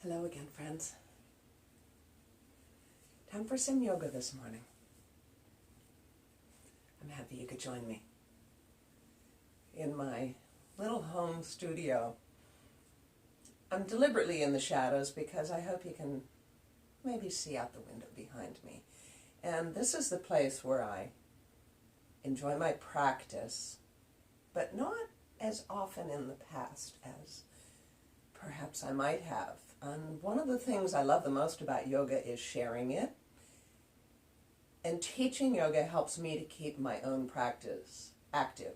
Hello again, friends. Time for some yoga this morning. I'm happy you could join me in my little home studio. I'm deliberately in the shadows because I hope you can maybe see out the window behind me. And this is the place where I enjoy my practice, but not as often in the past as perhaps I might have. And one of the things I love the most about yoga is sharing it. And teaching yoga helps me to keep my own practice active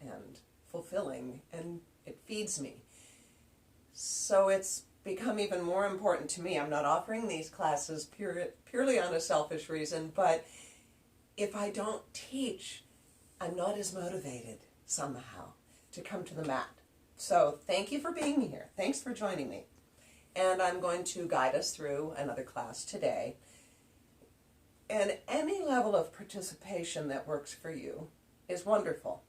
and fulfilling, and it feeds me. So it's become even more important to me. I'm not offering these classes purely on a selfish reason, but if I don't teach, I'm not as motivated somehow to come to the mat. So thank you for being here. Thanks for joining me. And I'm going to guide us through another class today. And any level of participation that works for you is wonderful.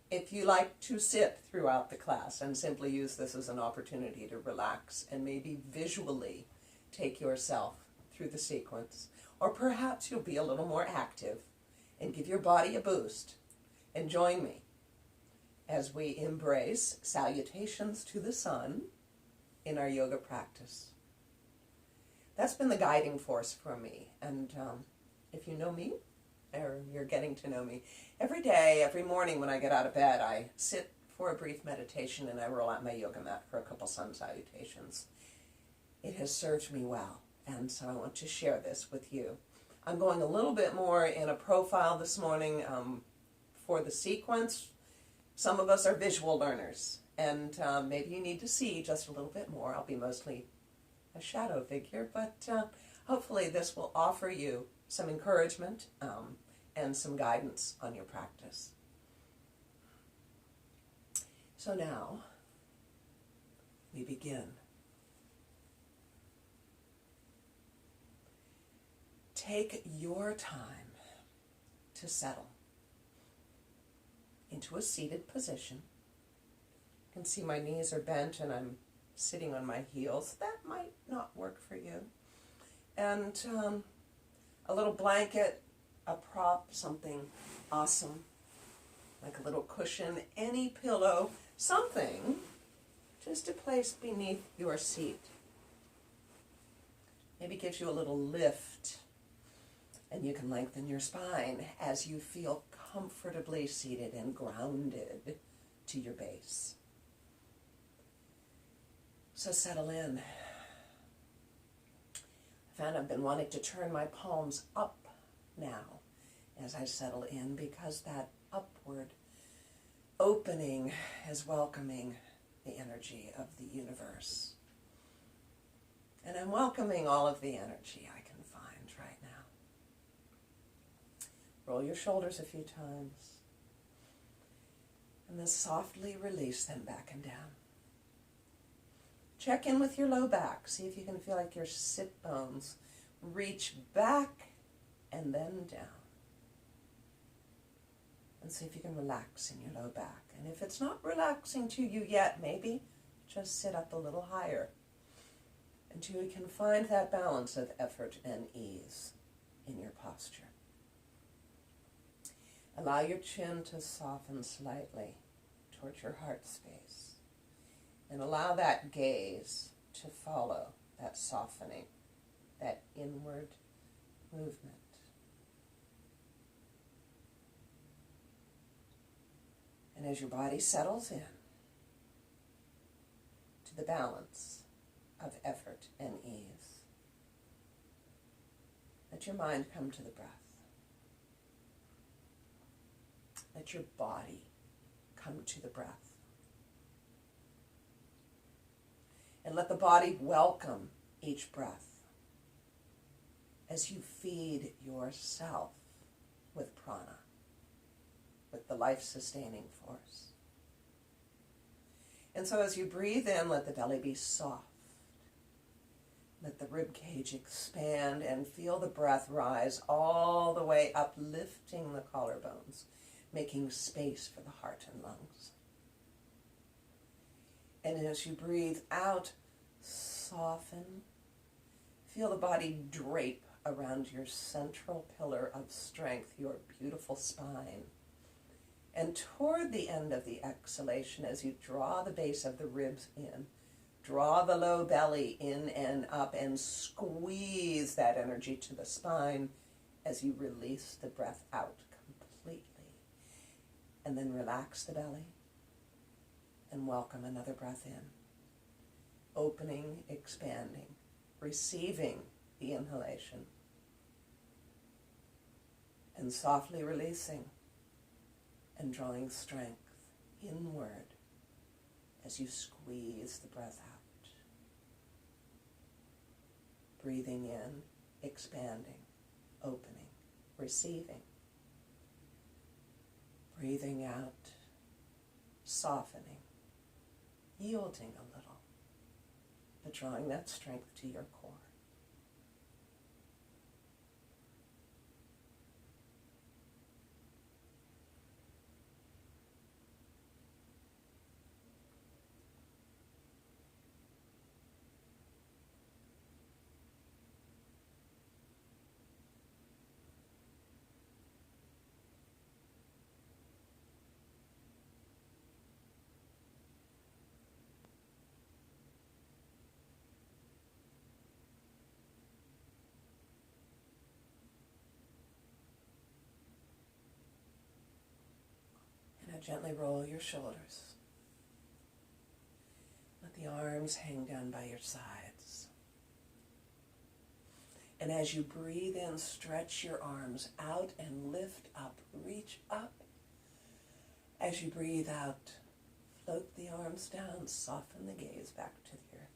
If you like to sit throughout the class and simply use this as an opportunity to relax and maybe visually take yourself through the sequence, or perhaps you'll be a little more active and give your body a boost, and join me as we embrace salutations to the sun in our yoga practice. That's been the guiding force for me. And if you know me, or you're getting to know me, every day, every morning when I get out of bed, I sit for a brief meditation and I roll out my yoga mat for a couple sun salutations. It has served me well, and so I want to share this with you. I'm going a little bit more in a profile this morning for the sequence. Some of us are visual learners, and maybe you need to see just a little bit more. I'll be mostly a shadow figure, but hopefully this will offer you some encouragement and some guidance on your practice. So now we begin. Take your time to settle into a seated position. You can see my knees are bent and I'm sitting on my heels. That might not work for you. And a little blanket, a prop, something awesome, like a little cushion, any pillow, something just to place beneath your seat. Maybe gives you a little lift, and you can lengthen your spine as you feel comfortably seated and grounded to your base. So settle in. I found I've been wanting to turn my palms up now as I settle in, because that upward opening is welcoming the energy of the universe. And I'm welcoming all of the energy I can find right now. Roll your shoulders a few times, and then softly release them back and down. Check in with your low back. See if you can feel like your sit bones reach back and then down. And see if you can relax in your low back. And if it's not relaxing to you yet, maybe just sit up a little higher until you can find that balance of effort and ease in your posture. Allow your chin to soften slightly towards your heart space. And allow that gaze to follow that softening, that inward movement. And as your body settles in to the balance of effort and ease, let your mind come to the breath. Let your body come to the breath. And let the body welcome each breath as you feed yourself with prana, with the life-sustaining force. And so as you breathe in, let the belly be soft. Let the rib cage expand and feel the breath rise all the way up, lifting the collarbones, making space for the heart and lungs. And as you breathe out, Soften. Feel the body drape around your central pillar of strength, your beautiful spine. And toward the end of the exhalation, as you draw the base of the ribs in, draw the low belly in and up and squeeze that energy to the spine as you release the breath out completely. And then relax the belly and welcome another breath in. Opening, expanding, receiving the inhalation, and softly releasing and drawing strength inward as you squeeze the breath out. Breathing in, expanding, opening, receiving. Breathing out, softening, yielding a little, but drawing that strength to your core. Gently roll your shoulders. Let the arms hang down by your sides. And as you breathe in, stretch your arms out and lift up. Reach up. As you breathe out, float the arms down. Soften the gaze back to the earth.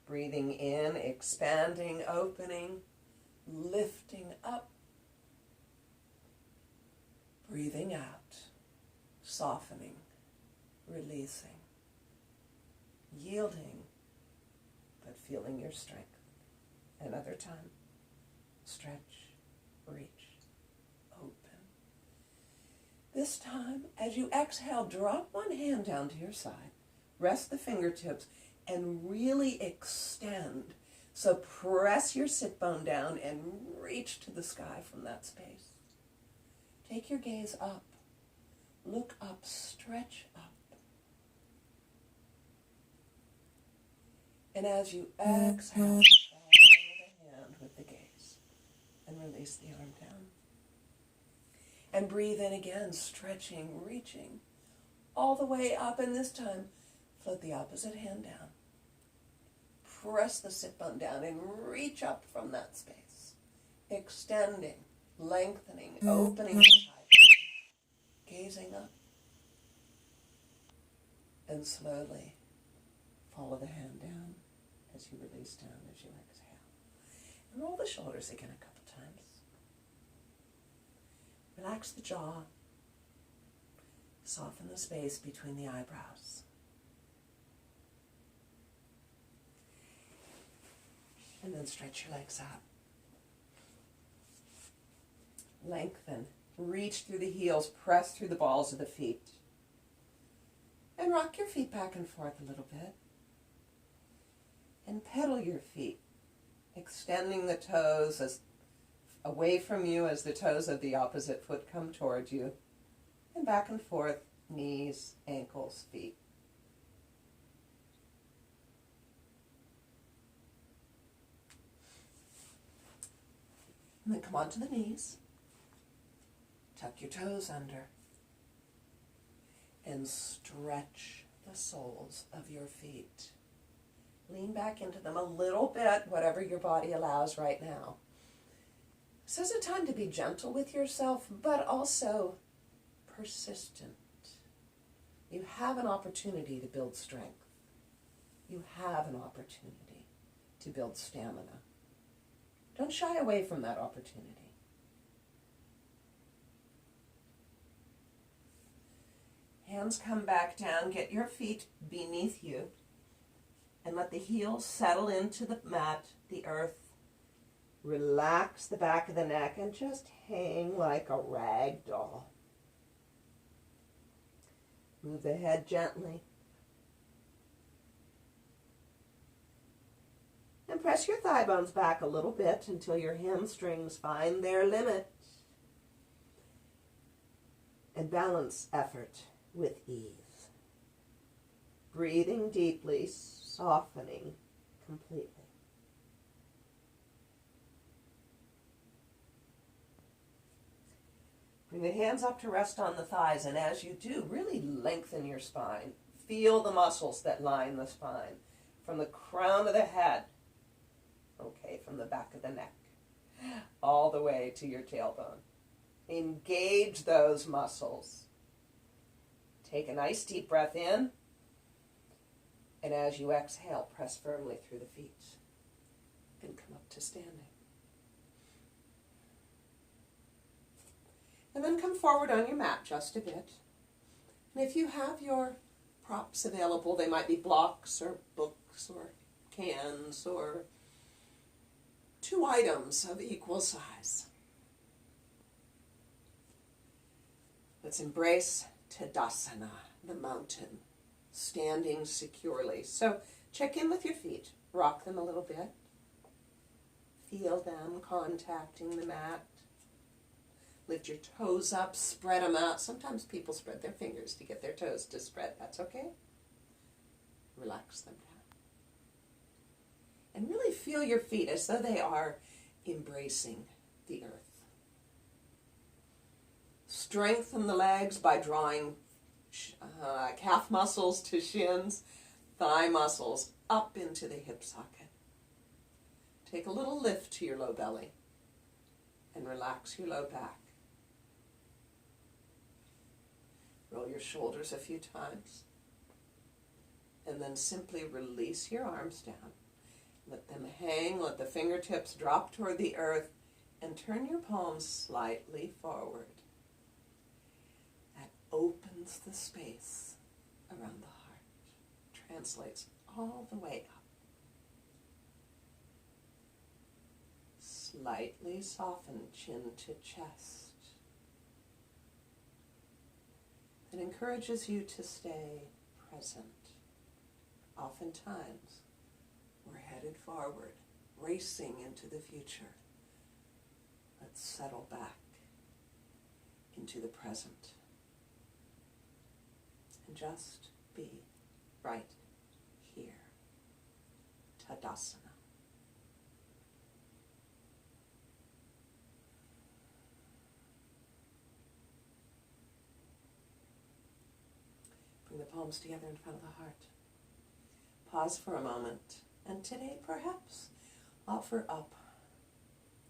Breathing in, expanding, opening, lifting up. Breathing out, softening, releasing, yielding, but feeling your strength. Another time, stretch, reach, open. This time, as you exhale, drop one hand down to your side, rest the fingertips, and really extend. So press your sit bone down and reach to the sky from that space. Take your gaze up. Look up, stretch up. And as you exhale, follow the hand with the gaze and release the arm down. And breathe in again, stretching, reaching all the way up. And this time, float the opposite hand down. Press the sit bone down and reach up from that space. Extending. Lengthening, opening the side, gazing up, and slowly follow the hand down as you release down as you exhale. And roll the shoulders again a couple times. Relax the jaw, soften the space between the eyebrows. And then stretch your legs out. Lengthen, reach through the heels, press through the balls of the feet. And rock your feet back and forth a little bit. And pedal your feet, extending the toes as away from you as the toes of the opposite foot come towards you. And back and forth, knees, ankles, feet. And then come onto the knees. Tuck your toes under and stretch the soles of your feet. Lean back into them a little bit, whatever your body allows right now. This is a time to be gentle with yourself, but also persistent. You have an opportunity to build strength. You have an opportunity to build stamina. Don't shy away from that opportunity. Hands come back down, get your feet beneath you, and let the heels settle into the mat, the earth. Relax the back of the neck and just hang like a rag doll. Move the head gently, press your thigh bones back a little bit until your hamstrings find their limit. And balance effort with ease. Breathing deeply, softening completely. Bring the hands up to rest on the thighs, and as you do, really lengthen your spine. Feel the muscles that line the spine. From the crown of the head, okay, from the back of the neck, all the way to your tailbone. Engage those muscles. Take a nice deep breath in, and as you exhale, press firmly through the feet and come up to standing. And then come forward on your mat just a bit. And if you have your props available, they might be blocks or books or cans or 2 items of equal size. Let's embrace Tadasana, the mountain, standing securely. So check in with your feet, rock them a little bit, feel them contacting the mat. Lift your toes up, spread them out. Sometimes people spread their fingers to get their toes to spread. That's okay. Relax them down. And really feel your feet as though they are embracing the earth. Strengthen the legs by drawing calf muscles to shins, thigh muscles up into the hip socket. Take a little lift to your low belly and relax your low back. Roll your shoulders a few times. And then simply release your arms down. Let them hang, let the fingertips drop toward the earth, and turn your palms slightly forward. That opens the space around the heart. Translates all the way up. Slightly soften chin to chest. It encourages you to stay present. Oftentimes, we're headed forward, racing into the future. Let's settle back into the present and just be right here. Tadasana. Bring the palms together in front of the heart. Pause for a moment, and today perhaps offer up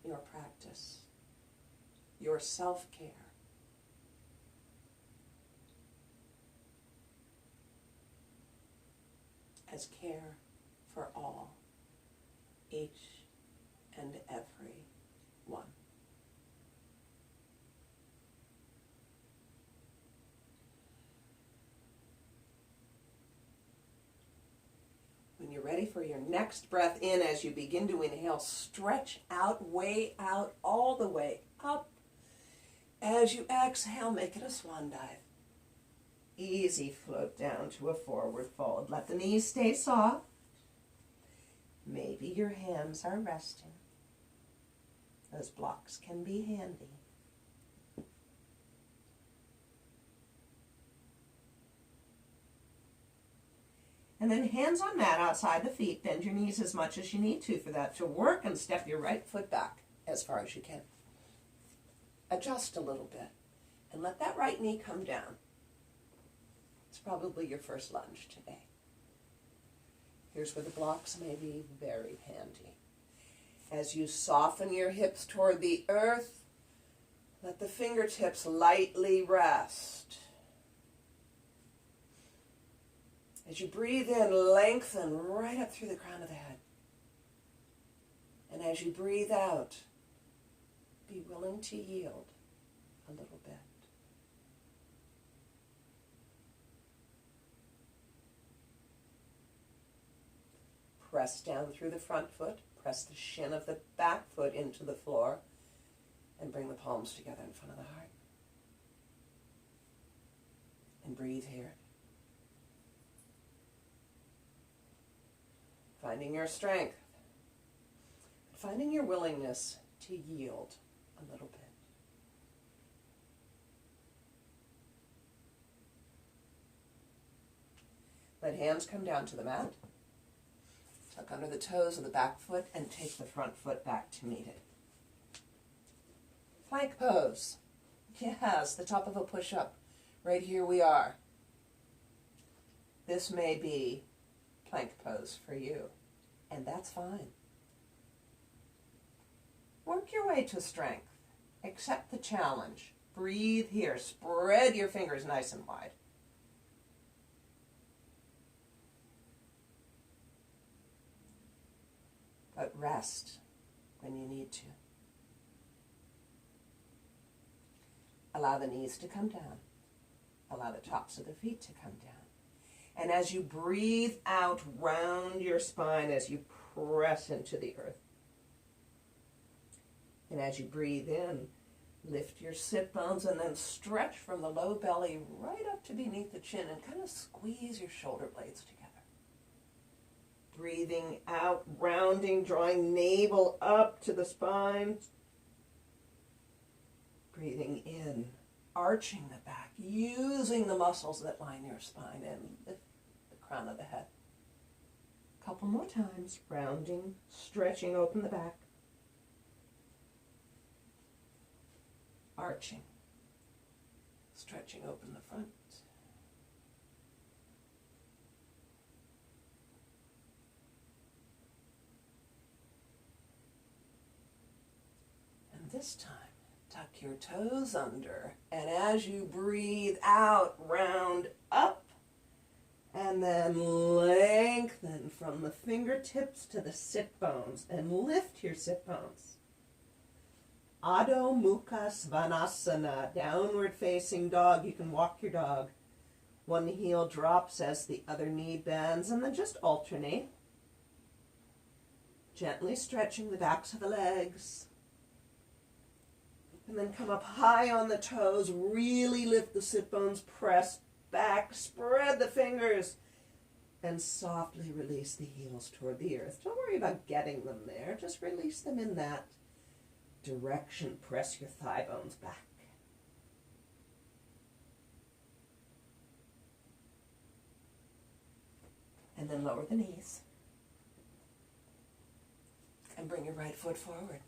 your practice, your self-care. As care for all, each and every one. When you're ready for your next breath in, as you begin to inhale, stretch out, way out, all the way up. As you exhale, make it a swan dive. Easy float down to a forward fold. Let the knees stay soft. Maybe your hands are resting. Those blocks can be handy. And then hands on mat outside the feet. Bend your knees as much as you need to for that to work, and step your right foot back as far as you can. Adjust a little bit and let that right knee come down. It's probably your first lunge today. Here's where the blocks may be very handy. As you soften your hips toward the earth, let the fingertips lightly rest. As you breathe in, lengthen right up through the crown of the head. And as you breathe out, be willing to yield a little bit. Press down through the front foot, press the shin of the back foot into the floor, and bring the palms together in front of the heart. And breathe here. Finding your strength finding your willingness to yield a little bit. Let hands come down to the mat. Tuck under the toes of the back foot and take the front foot back to meet it. Plank pose. Yes, the top of a push-up. Right here we are. This may be plank pose for you, and that's fine. Work your way to strength. Accept the challenge. Breathe here. Spread your fingers nice and wide. But rest when you need to. Allow the knees to come down. Allow the tops of the feet to come down. And as you breathe out, round your spine as you press into the earth. And as you breathe in, lift your sit bones and then stretch from the low belly right up to beneath the chin and kind of squeeze your shoulder blades together. Breathing out, rounding, drawing navel up to the spine. Breathing in, arching the back, using the muscles that line your spine and lift the crown of the head. A couple more times, rounding, stretching, open the back. Arching, stretching, open the front. And this time, tuck your toes under, and as you breathe out, round up, and then lengthen from the fingertips to the sit bones, and lift your sit bones. Adho Mukha Svanasana, downward facing dog. You can walk your dog. One heel drops as the other knee bends, and then just alternate. Gently stretching the backs of the legs. And then come up high on the toes, really lift the sit bones, press back, spread the fingers, and softly release the heels toward the earth. Don't worry about getting them there, just release them in that direction. Press your thigh bones back. And then lower the knees. And bring your right foot forward.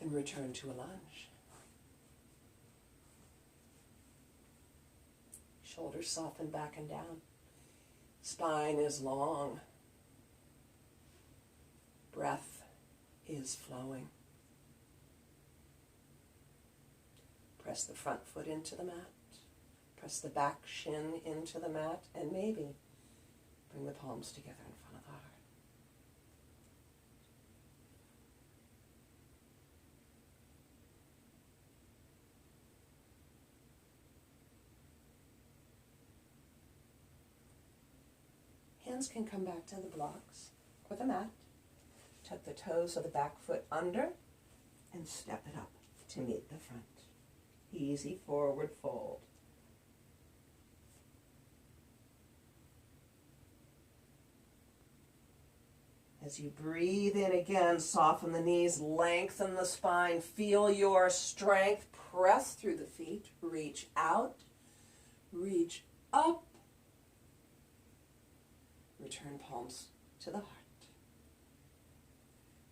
And return to a lunge. Shoulders soften back and down. Spine is long. Breath is flowing. Press the front foot into the mat. Press the back shin into the mat, and maybe bring the palms together in front of the heart. Hands can come back to the blocks or the mat. Tuck the toes of the back foot under and step it up to meet the front. Easy forward fold. As you breathe in again, soften the knees, lengthen the spine, feel your strength, press through the feet, reach out, reach up, return palms to the heart.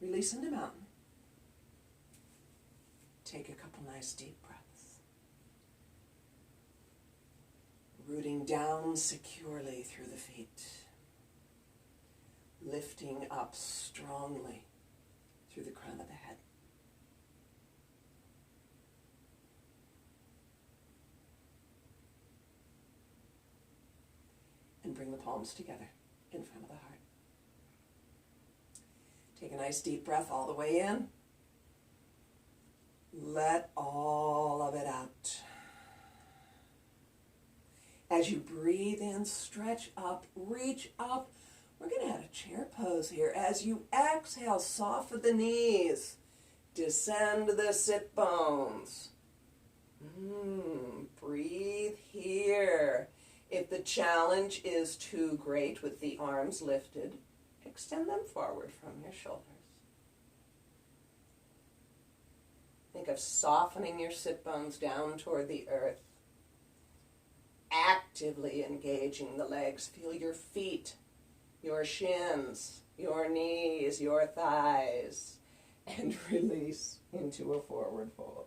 Release into mountain. Take a couple nice deep breaths. Rooting down securely through the feet. Lifting up strongly through the crown of the head. And bring the palms together in front of the heart. Take a nice deep breath all the way in. Let all of it out. As you breathe in, stretch up, reach up. We're going to add a chair pose here. As you exhale, soften the knees. Descend the sit bones. Breathe here. If the challenge is too great with the arms lifted, extend them forward from your shoulders. Think of softening your sit bones down toward the earth. Actively engaging the legs. Feel your feet, your shins, your knees, your thighs, and release into a forward fold.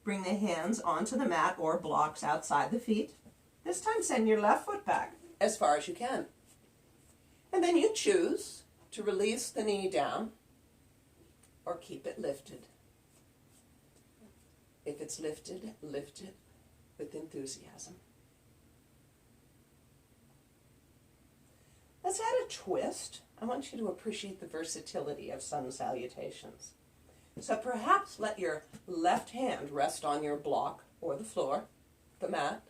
Bring the hands onto the mat or blocks outside the feet. This time send your left foot back as far as you can. And then you choose to release the knee down or keep it lifted. If it's lifted, lift it with enthusiasm. Let's add a twist. I want you to appreciate the versatility of sun salutations. So perhaps let your left hand rest on your block or the floor, the mat.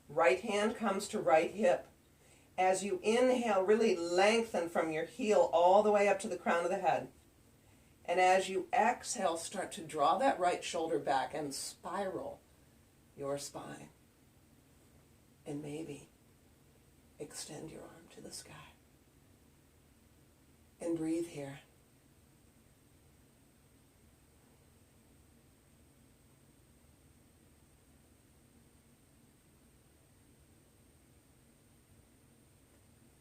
Right hand comes to right hip. As you inhale, really lengthen from your heel all the way up to the crown of the head. And as you exhale, start to draw that right shoulder back and spiral your spine. And maybe extend your arm to the sky. And breathe here.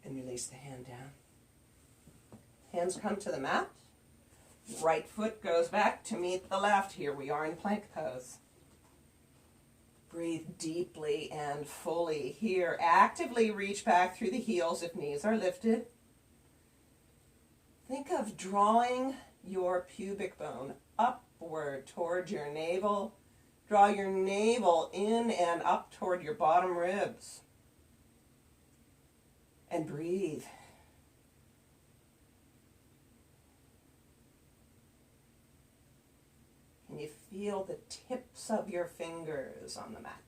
And release the hand down. Hands come to the mat. Right foot goes back to meet the left. Here we are in plank pose. Breathe deeply and fully here. Actively reach back through the heels if knees are lifted. Think of drawing your pubic bone upward toward your navel. Draw your navel in and up toward your bottom ribs. And breathe. Can you feel the tips of your fingers on the mat?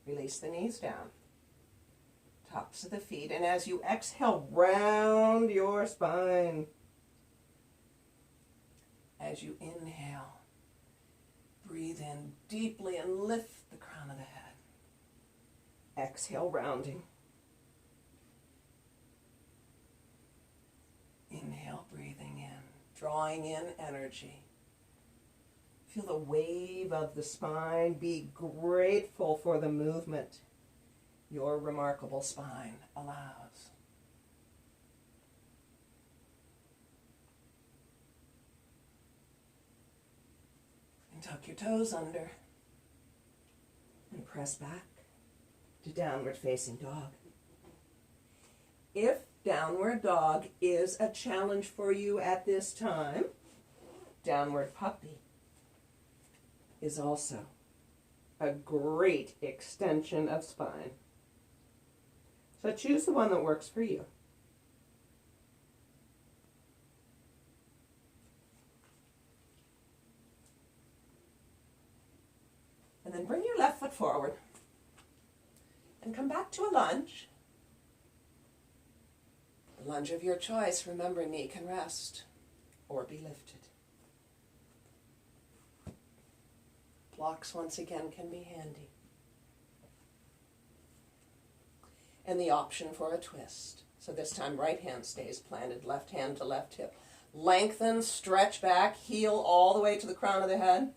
Release the knees down. Tops of the feet. And as you exhale, round your spine. As you inhale, breathe in deeply and lift the crown of the head. Exhale, rounding. Inhale, breathing in, drawing in energy. Feel the wave of the spine. Be grateful for the movement your remarkable spine allows. And tuck your toes under and press back to downward facing dog. If downward dog is a challenge for you at this time, downward puppy is also a great extension of spine. So choose the one that works for you. And then bring your left foot forward and come back to a lunge. The lunge of your choice. Remember, knee can rest or be lifted. Blocks, once again, can be handy. And the option for a twist. So this time, right hand stays planted, left hand to left hip. Lengthen, stretch back, heel all the way to the crown of the head.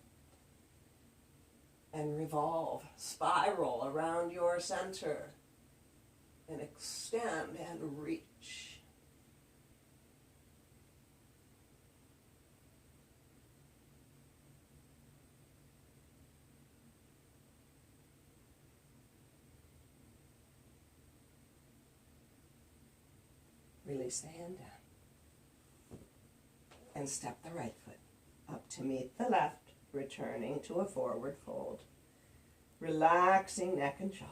And revolve, spiral around your center. And extend and reach. Release the hand down. And step the right foot up to meet the left, returning to a forward fold. Relaxing neck and jaw.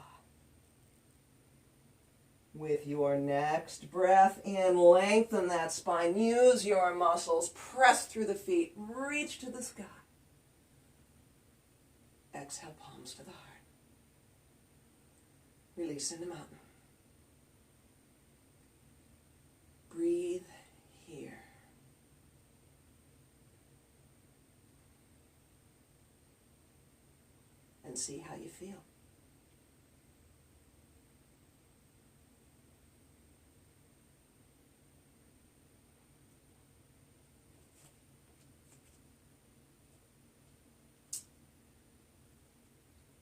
With your next breath in, lengthen that spine. Use your muscles. Press through the feet. Reach to the sky. Exhale, palms to the heart. Release in the mountain. Breathe here. and see how you feel.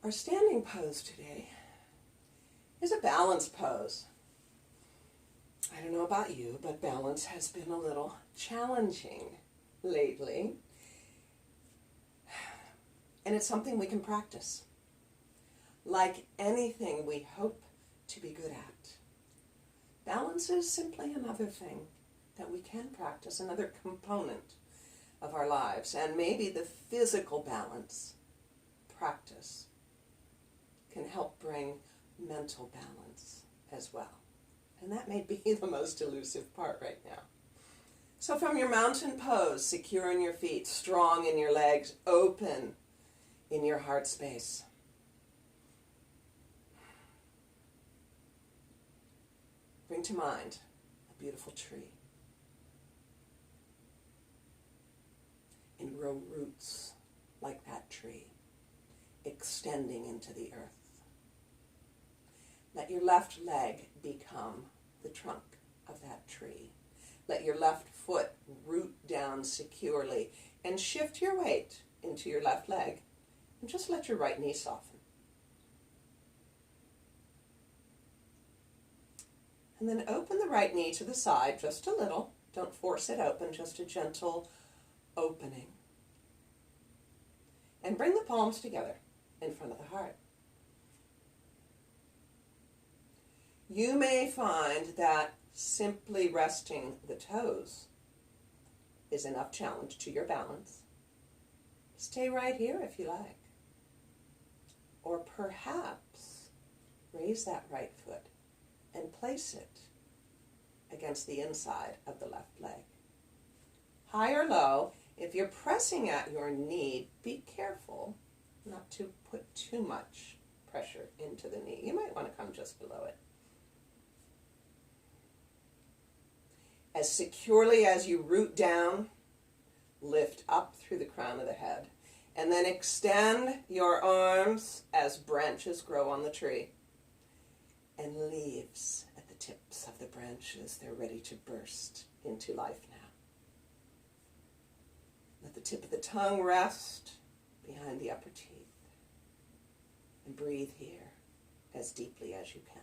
Our standing pose today is a balance pose. I don't know about you, but balance has been a little challenging lately. And it's something we can practice. Like anything we hope to be good at. Balance is simply another thing that we can practice, another component of our lives. And maybe the physical balance practice can help bring mental balance as well. And that may be the most elusive part right now. So from your mountain pose, secure in your feet, strong in your legs, open in your heart space. Bring to mind a beautiful tree. And grow roots like that tree, extending into the earth. Let your left leg become the trunk of that tree. Let your left foot root down securely and shift your weight into your left leg and just let your right knee soften. And then open the right knee to the side just a little. Don't force it open, just a gentle opening. And bring the palms together in front of the heart. You may find that simply resting the toes is enough challenge to your balance. Stay right here if you like. Or perhaps raise that right foot and place it against the inside of the left leg. High or low, if you're pressing at your knee, be careful not to put too much pressure into the knee. You might want to come just below it. As securely as you root down, lift up through the crown of the head. And then extend your arms as branches grow on the tree. And leaves at the tips of the branches, they're ready to burst into life now. Let the tip of the tongue rest behind the upper teeth. And breathe here as deeply as you can.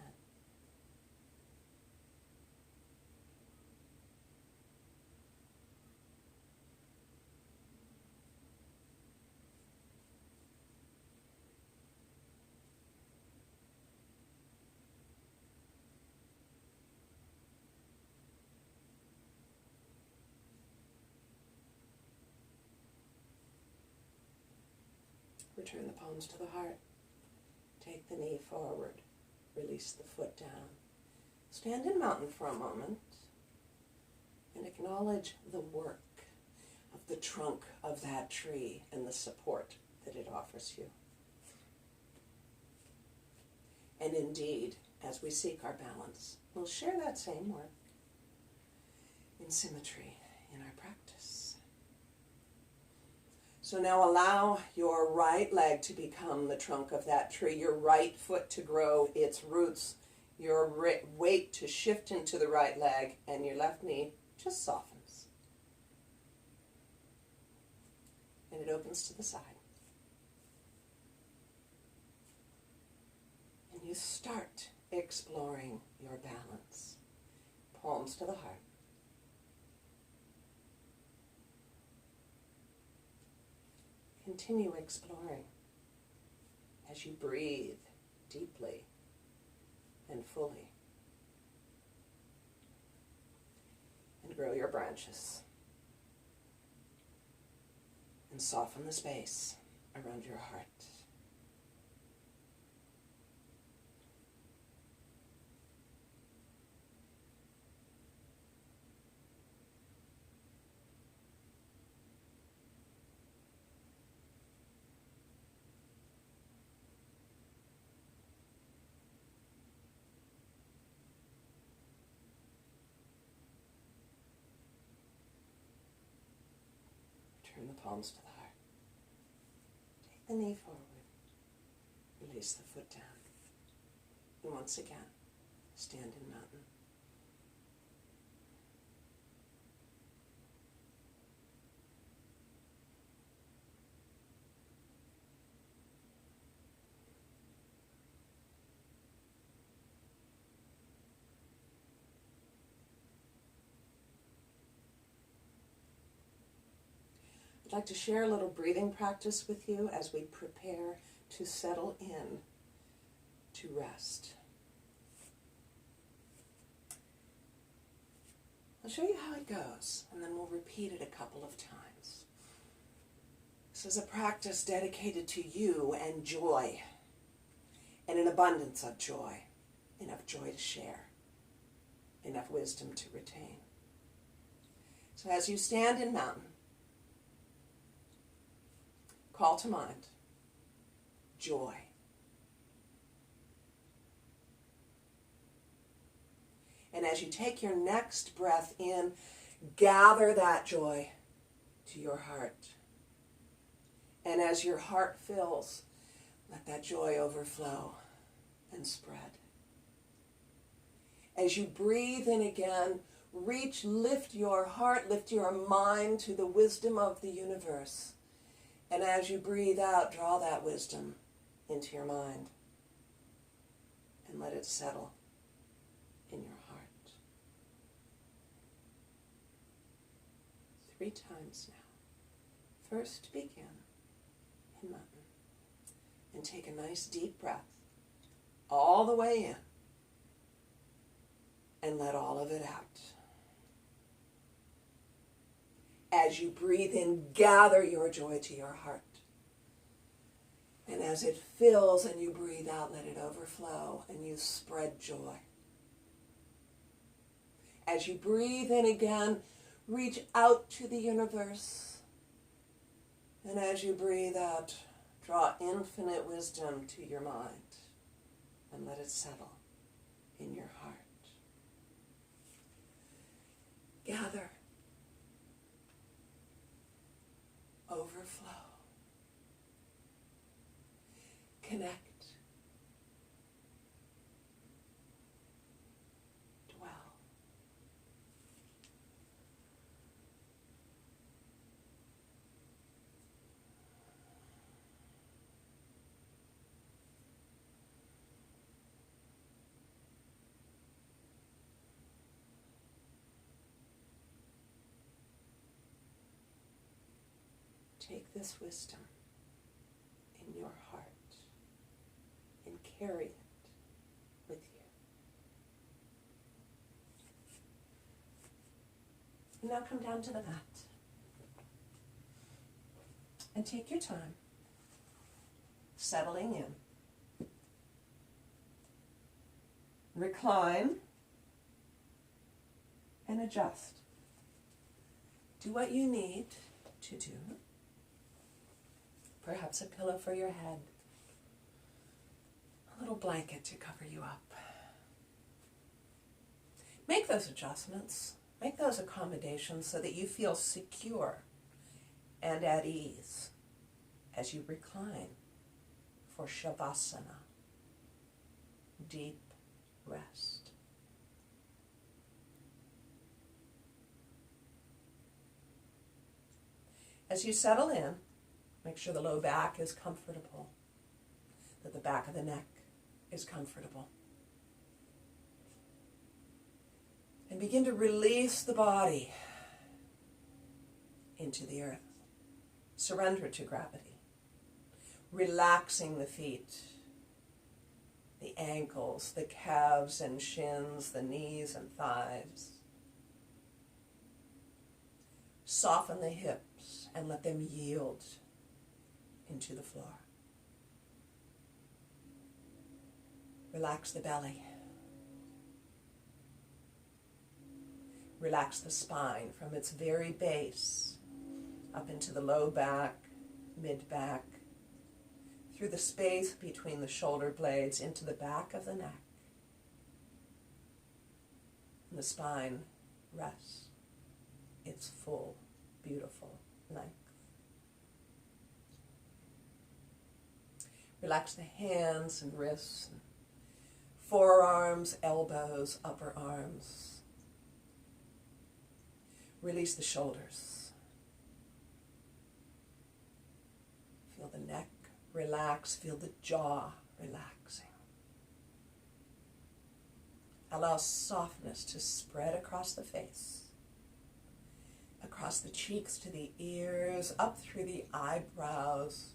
Return the palms to the heart. Take the knee forward. Release the foot down. Stand in mountain for a moment and acknowledge the work of the trunk of that tree and the support that it offers you. And indeed, as we seek our balance, we'll share that same work in symmetry in our practice. So now allow your right leg to become the trunk of that tree, your right foot to grow its roots, your weight to shift into the right leg, and your left knee just softens. And it opens to the side. And you start exploring your balance. Palms to the heart. Continue exploring as you breathe deeply and fully. And grow your branches. And soften the space around your heart. Turn the palms to the heart. Take the knee forward. Release the foot down. And once again, standing mountain. I'd like to share a little breathing practice with you as we prepare to settle in to rest. I'll show you how it goes, and then we'll repeat it a couple of times. This is a practice dedicated to you and joy, and an abundance of joy, enough joy to share, enough wisdom to retain. So as you stand in mountain, call to mind joy. And as you take your next breath in, gather that joy to your heart. And as your heart fills, let that joy overflow and spread. As you breathe in again, lift your heart, lift your mind to the wisdom of the universe. And as you breathe out, draw that wisdom into your mind and let it settle in your heart. 3 times now. First, begin in mountain and take a nice deep breath all the way in and let all of it out. As you breathe in, gather your joy to your heart. And as it fills and you breathe out, let it overflow and you spread joy. As you breathe in again, reach out to the universe. And as you breathe out, draw infinite wisdom to your mind and let it settle in your heart. Gather. Overflow. Connect. Dwell. Take this wisdom in your heart and carry it with you. And now come down to the mat and take your time settling in. Recline and adjust. Do what you need to do. Perhaps a pillow for your head, a little blanket to cover you up. Make those adjustments, make those accommodations so that you feel secure and at ease as you recline for Shavasana, deep rest. As you settle in, make sure the low back is comfortable, that the back of the neck is comfortable. And begin to release the body into the earth. Surrender to gravity. Relaxing the feet, the ankles, the calves and shins, the knees and thighs. Soften the hips and let them yield into the floor. Relax the belly. Relax the spine from its very base up into the low back, mid-back, through the space between the shoulder blades into the back of the neck. And the spine rests its full, beautiful length. Relax the hands and wrists, and forearms, elbows, upper arms. Release the shoulders. Feel the neck relax, feel the jaw relaxing. Allow softness to spread across the face, across the cheeks to the ears, up through the eyebrows,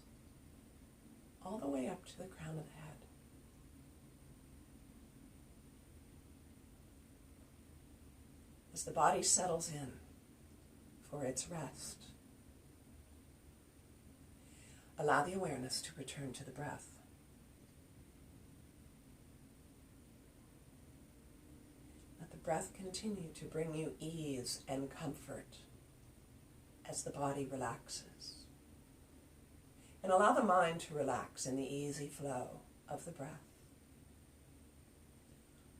all the way up to the crown of the head. As the body settles in for its rest, allow the awareness to return to the breath. Let the breath continue to bring you ease and comfort as the body relaxes. And allow the mind to relax in the easy flow of the breath.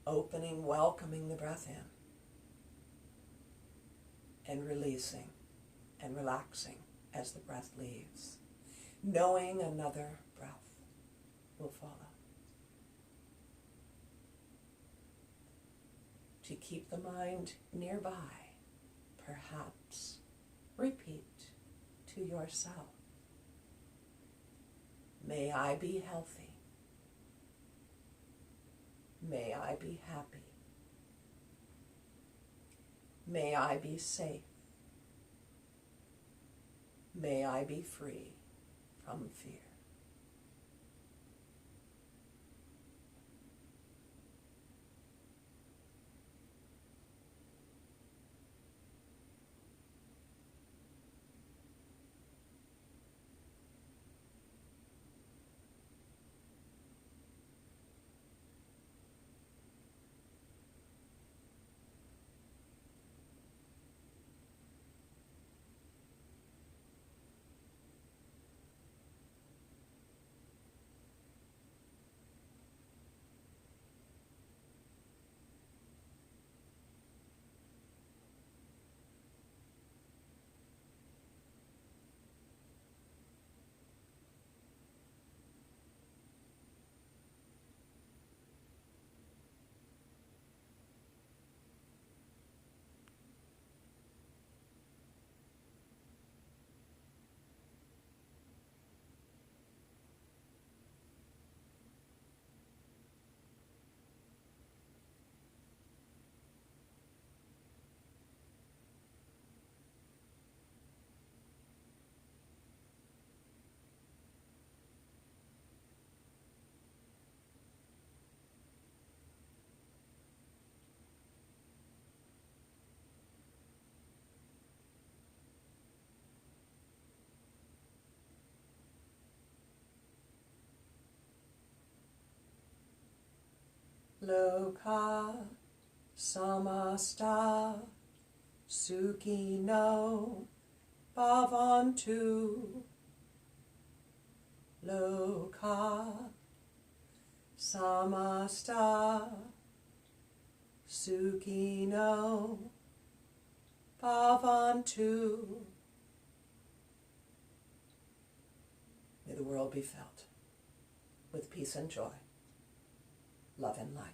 Opening, welcoming the breath in, and releasing and relaxing as the breath leaves, knowing another breath will follow. To keep the mind nearby, perhaps repeat to yourself, may I be healthy. May I be happy. May I be safe. May I be free from fear. Loka samasta sukhino bhavantu. Loka samasta sukhino bhavantu. May the world be filled with peace and joy, love and light.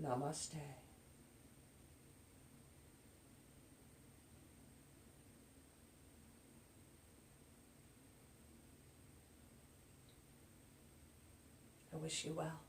Namaste. I wish you well.